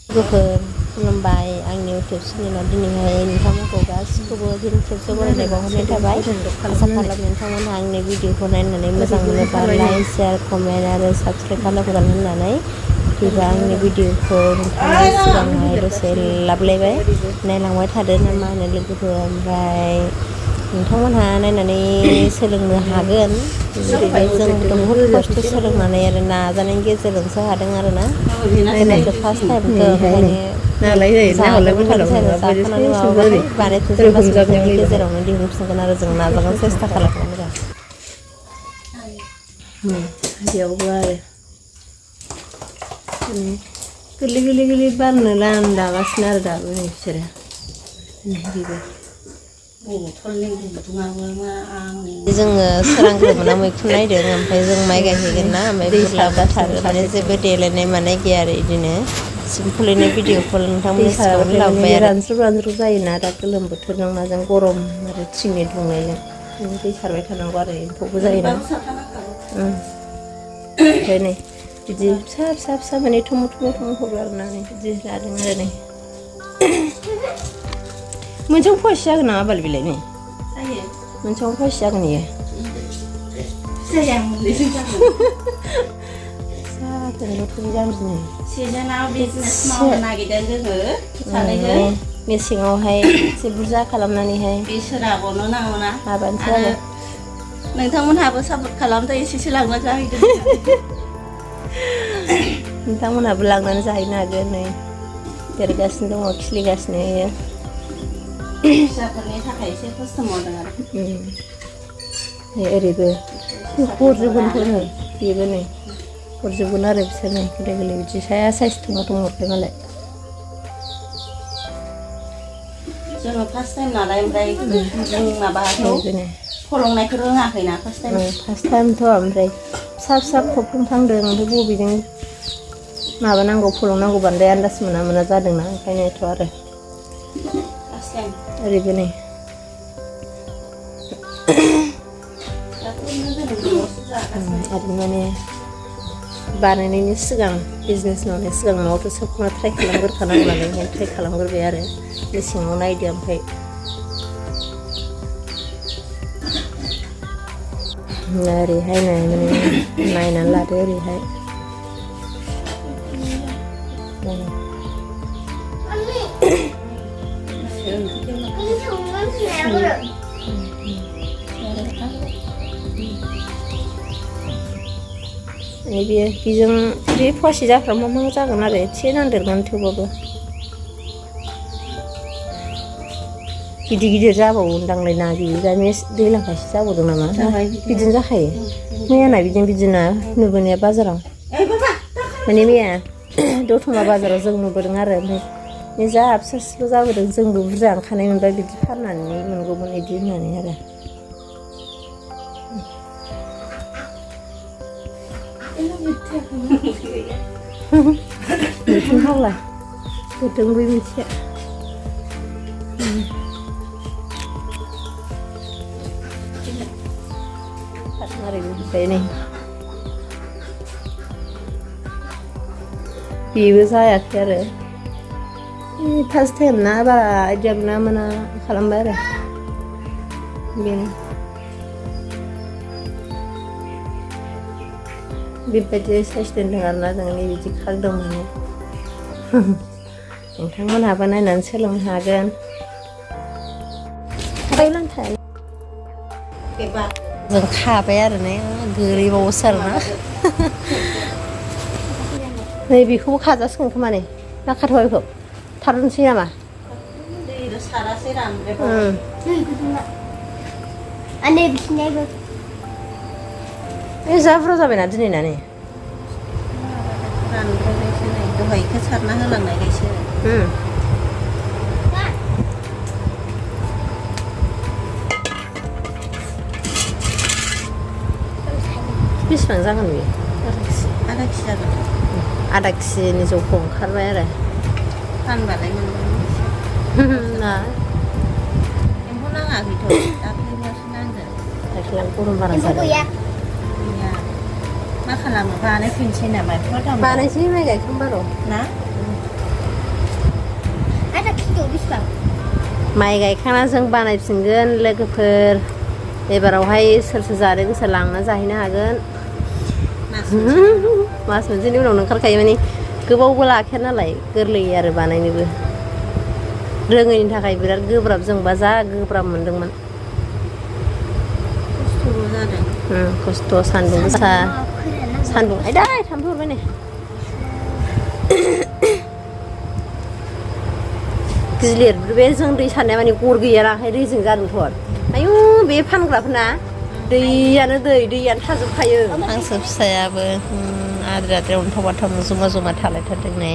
लोगोफोर खुलुमबाय आंनि इउटुब चेनेलाव दिनैहाय नोंथांमोनखौ गासिखौबो फिन खेबसे बरायनाय बावहरनाय थाबाय। आसा खालामो नोंथांमोनहा आंनि भिडिअखौ नायनानै मोजां मोनोबा लाइक शेयार कमेन्ट आरो साबस्क्राइब खालामगोन होननानै बिदिबा आंनि भिडिअखौ नोंथांनि सिगाङावहाय दसे लाबोलायबाय नायलांबाय थादो ना मा होनो लोगोफोर। ओमफ्राय नोंथांमोनहा नायनानै सोलोंनो हागोन। ओरैहाय जोंबोथ' बहुद खस्थ' सोलोंनानै आरो नाजानायनि गेजेरजोंसो हादों आरो ना। जोंनासो फार्स्ट टाइमथ' ओंखायनो जागोन जाखानानै माबाबाथाय बानायफिनसै मास मोनसेनि गेजेरावनो दिहुनफिनगोन आरो जों नाजागोन सेस्था खालामगोन आरो। बेयावबो आरो गोरलै गोरलै गोरलै बारनो लांदागासिनो आरो दाबो नै बिसोरो बेबो जोङो सोरांग्रोमोना मैखुन नायदों। ओमफ्राय जों माइ गायहैगोन ना ओमफ्राय बुरलाबगाथारो माने जेबो देलायनाय मानाय गैया आरो बिदिनो सिम्पोलैनो भिडिअखौ नोंथांमोननि सिगाङावनो लाबोबाय आरो। रानज्रु जायोना दा गोलोम बोथोरजों माजों गरम आरो थिंनि दुंनायजों दै सारबाय थानांगौ आरो एम्फौबो जायोना। ओमफ्राय नै बिदि फिसा फिसा फिसा माने थम थम थम हगारनानै बिदि लादों आरो नै मोनसेयाव फवासे जागोन नामा बाल बिलाइ नै मोनसेयाव फवासे जागोन इयो मेसेङावहाय एसे बुरजा खालामनानैहाय बेसोराबोनो नांगौना माबानोसै आरो नोंथांमोनहाबो सापर्ट खालामदो एसेसो लांना जाहैदो। नोंथांमोनहाबो लांनानै जाहैनो हागोन। नै देरगासिनो दङ खिलिगासिनो इयो फिसाफोरनि थाखाय एसे खस्थ' मावदों आरो ओरैबो हरजोबगोनथ' नै बेबो नै हरजोबगोन आरो बिसोर नै गोरलै गोरलै बिदि साया साइस दङ हरबाय मालाय। जोङो फार्स्ट टाइम नालाय ओमफ्राय जों माबाखौ फलंनायखौ रोङाखैना फार्स्ट टाइमथ' ओमफ्राय फिसा फिसा खबफ्रांदों ओमफ्राय बबेजों माबानांगौ फलंनांगौ बांद्राय आन्दाज मोना जादोंना ओंखायनोथ' आरो ओरैबो नै आरो माने बानायनायनि सिगां बिजनेस मावनायनि सिगां न'आवथ' सोबखौनो ट्राइ खालामग्रोखानांगौ नालाय ओंखायनो ट्राइ खालामग्रोबाय आरो मेसेङाव नायदो ओमफ्राय ओरैहाय माने नायनानै लादो ओरैहाय बेजों बे फवासे जाफ्रामहां जागोन आरो एसे नांदेरगोन थेवबाबो गिदिर गिदिर जाबावोदांलाय ना बियो दा दैज्लांखायसो जाबावदों नामा बिदिनो जाखायो। मैयाना बिदिनो नुबोनाया बाजाराव माने मैया दतमा बाजाराव जों नुबोदों आरो ओमफ्राय जा फिसासेल' जाबोदों जोंबो बुरजा ओंखारनाय मोनबा बिदि फाननानै मोनगौमोन बिदि होननानै आरो मैखुन हावला होदों बै मोनसेया ओमफ्राय नै बेबो जायाखै आरो फार्स्ट टाइम ना बारा आइडिया मोना खालामबाय आरो बेनो बेबायदि साइज दोनदों आरोना जों बिदि खालामदों माने नोंथांमोनहाबो नायनानै सोलोंनो हागोन। जों खाबाय आरो ने गोलैबावोसो आरोना नै बेखौबो खाजासिगोन खोमा नै ना खाथ'वा बेखौ थारुनसै नामा जा बुरजा जाबायना दिनैना नै दहायखौ सारना होलांनायखायसो बेसेबां जागोन बेयो आधा केजि जागोन आधा केजिनि जौखौ ओंखारबाय आरो फानबालाय मोनगोन ना एम्फौ नाङाखैथ' दाख्लैनियावसो नांदों दाख्लै गरम बारा जादों मा खालामो बानायफिनसै नामा बानायसै माइ गायखांबा र' ना माइ गायखांना जों बानायफिनगोन लोगोफोर एबारावहाय सोर सोर जानो गोसो लांना जाहैनो हागोन मास मोनसेनि उनावनो ओंखारखायो माने गोबावबो लाखाया नालाय गोरलै आरो बानायनोबो रोङैनि थाखाय बिराद गोब्राब जोंबा जा गोब्राब मोनदोंमोन खस्थ'बो जादों खस्थ' सान्दुं गोसा सान्दुं आयदै थाम्फै हरबाय नै गिलिर बे जों दै सारनाया माने गर गैया नाखाय रेजें जादोंथ' आयु बे फानग्राफोरना दैयानो थाजोबखायो हांसो फिसायाबो आद्रि आद्रि अन्थाव बाथाव जमा जमा थालायथारदों नै